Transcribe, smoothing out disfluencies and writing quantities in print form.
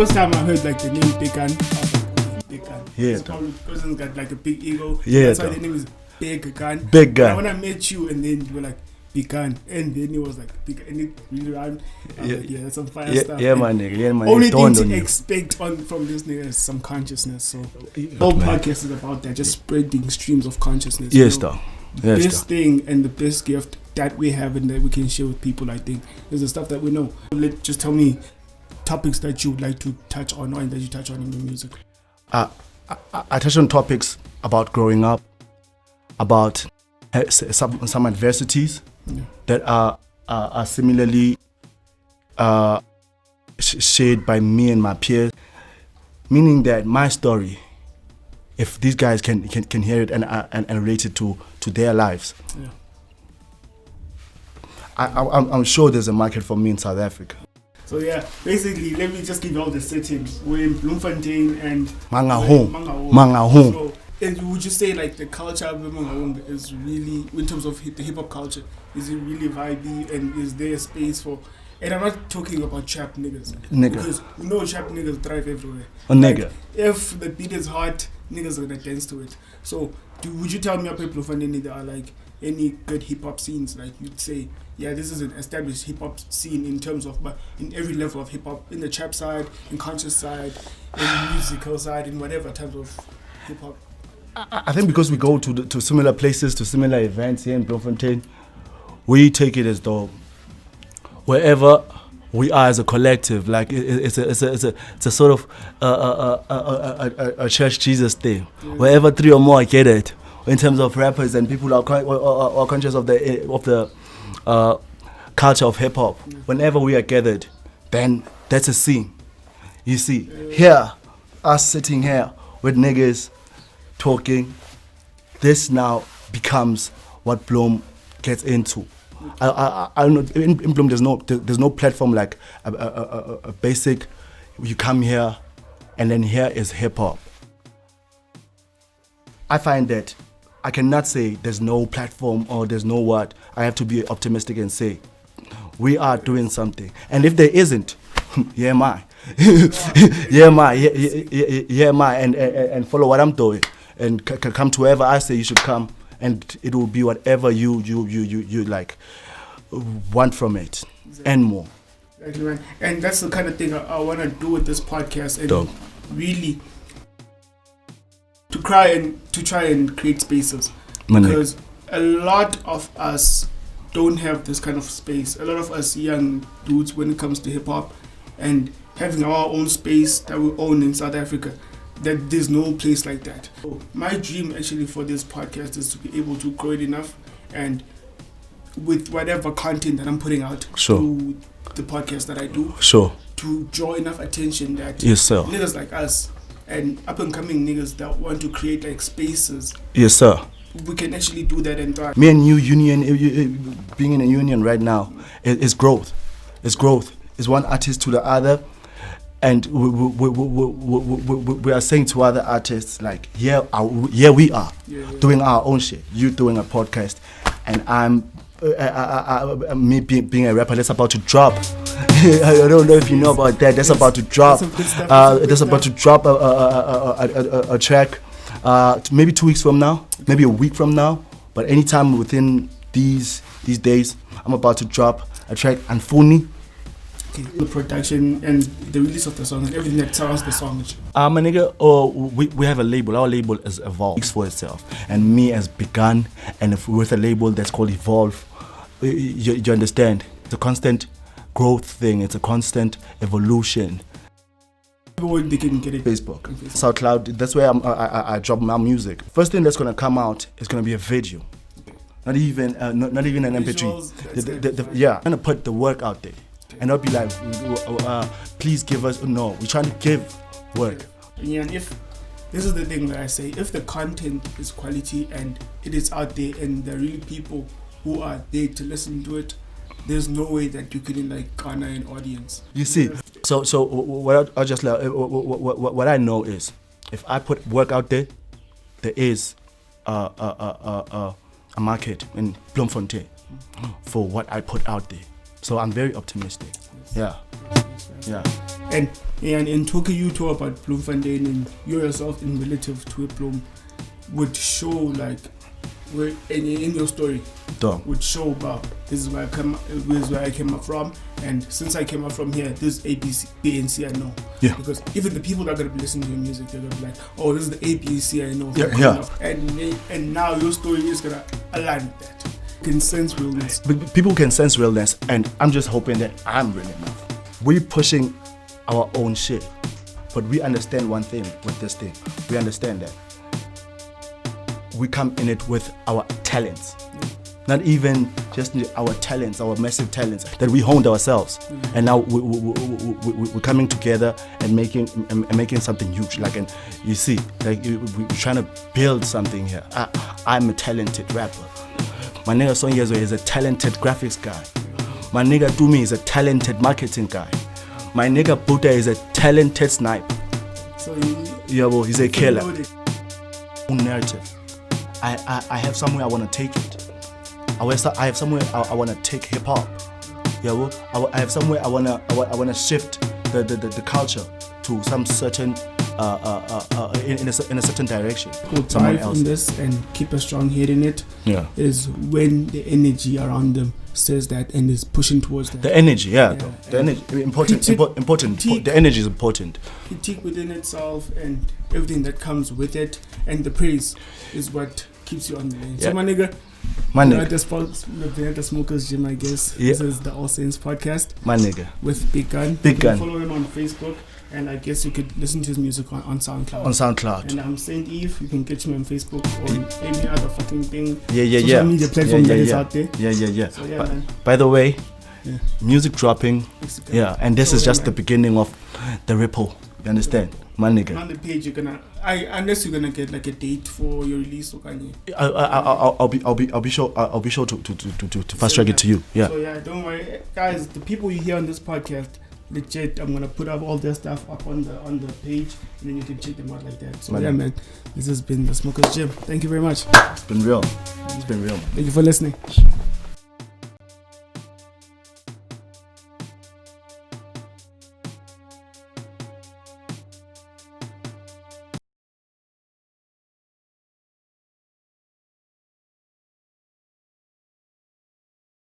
first time I heard like the name Pekan, I was like, Pekan. Yeah. It's probably the person's got like a big ego. Yeah. That's why the name is Big Gun. Big Gun. And when I met you, and then you were like Pekan, and then it was like Pekan, and it really rhymed. Like, yeah, that's some fire stuff. Yeah, my nigga. Yeah, my Only nigga. thing to expect from this nigga is some consciousness. So whole podcast is about that, just spreading streams of consciousness. Yes, though. The best thing and the best gift that we have and that we can share with people, I think, is the stuff that we know. Just tell me topics that you would like to touch on or that you touch on in your music. I touch on topics about growing up, about some adversities that are similarly shared by me and my peers, meaning that my story, if these guys can hear it and relate it to their lives, I'm sure there's a market for me in South Africa. So yeah, basically, let me just give you all the settings. We're in Bloemfontein and Mangaung. So, and would you say like the culture of Mangaung is really, in terms of the hip hop culture, is it really vibey, and is there a space for? And I'm not talking about trap niggas. Because you know trap niggas thrive everywhere. If the beat is hot, niggas are gonna dance to it. So would you tell me up in Bloemfontein there are like any good hip hop scenes? Like you'd say, yeah, this is an established hip hop scene in terms of, but in every level of hip hop, in the trap side, in conscious side, in musical side, in whatever type of hip hop. I think because we go to similar places, to similar events here in Bloemfontein, we take it as though wherever we are as a collective, like it's a sort of a church Jesus thing. Yeah. Wherever three or more get it, in terms of rappers and people are conscious of the culture of hip hop. Yeah. Whenever we are gathered, then that's a scene. You see, here, us sitting here with niggas talking, this now becomes what Bloem gets into. I don't know. In Bloem, there's no platform like a basic. You come here, and then here is hip hop. I find that I cannot say there's no platform or there's no what. I have to be optimistic and say we are doing something. And if there isn't, yeah, am I, and follow what I'm doing and come to wherever I say you should come. And it will be whatever you like want from it, and more. Exactly, man. And that's the kind of thing I want to do with this podcast, and really to try and create spaces, because a lot of us don't have this kind of space. A lot of us young dudes, when it comes to hip hop, and having our own space that we own in South Africa, that there's no place like that. So my dream actually for this podcast is to be able to grow it enough, and with whatever content that I'm putting out to the podcast that I do, to draw enough attention that niggas like us and up and coming niggas that want to create like spaces, we can actually do that and thrive. Me and you being in a union right now is growth. It's growth. It's one artist to the other. And we are saying to other artists, like, we are doing our own shit. You doing a podcast, and I'm me being a rapper. That's about to drop. I don't know if you know about that. That's about to drop. That's about to drop a track. Maybe 2 weeks from now, maybe a week from now. But anytime within these days, I'm about to drop a track. And Funi. The production and the release of the song and everything that surrounds the song. My nigga, we have a label. Our label is Evolve. Speaks for itself. And me has begun, and with a label that's called Evolve, you understand? It's a constant growth thing. It's a constant evolution. They can get it. Facebook. Saint Club. That's where I drop my music. First thing that's gonna come out is gonna be a video. Not even an MP3. I'm gonna put the work out there. And not be like, please give us. No, we're trying to give work. Yeah, and if this is the thing that I say, if the content is quality and it is out there and there are really people who are there to listen to it, there's no way that you can like garner an audience. You see, so what I just what I know is, if I put work out there, there is a market in Bloemfontein for what I put out there. So I'm very optimistic. Yeah. Yeah. And in talking you talk about Bloemfontein and you yourself in relative to Bloem would show like where in your story would show about this is where I came up from, and since I came up from here, this ABC, B and C I know. Yeah. Because even the people that are gonna be listening to your music, they're gonna be like, oh, this is the A, B, C I know. Yeah. And now your story is gonna align with that. You can sense realness. People can sense realness, and I'm just hoping that I'm real enough. We're pushing our own shit, but we understand one thing with this thing. We understand that we come in it with our talents. Not even just our talents, our massive talents that we honed ourselves, and now we're coming together and making something huge. Like, and you see, like we're trying to build something here. I'm a talented rapper. My nigga Sonyezo is a talented graphics guy. My nigga Dumi is a talented marketing guy. My nigga Buddha is a talented sniper. So he's a killer. Narrative. I have somewhere I want to take it. I have somewhere I want to take hip hop. I have somewhere I want to shift the culture to some certain in a certain direction. Who thrive in this and keep a strong head in it is when the energy around them says that and is pushing towards that. The energy, the energy important. The energy is important. Critique within itself and everything that comes with it, and the praise is what keeps you on the lane. So my nigga. At the Smokers Gym, I guess. This is the All Saints podcast. My nigga. With Big Gun. Big Gun. Follow him on Facebook, and I guess you could listen to his music on SoundCloud. On SoundCloud. And I'm Saint Eve. You can catch me on Facebook or any other fucking thing. Social media platform that is out there. Yeah. So man. By the way, music dropping. And this is just the beginning of the ripple. You understand? My nigga. On the page, unless you're gonna get like a date for your release or Kanye. I'll be sure to fast track it to you. Yeah. So don't worry, guys. The people you hear on this podcast, legit. I'm gonna put up all their stuff up on the page, and then you can check them out like that. So man, this has been the Smokers Gym. Thank you very much. It's been real. Man. Thank you for listening.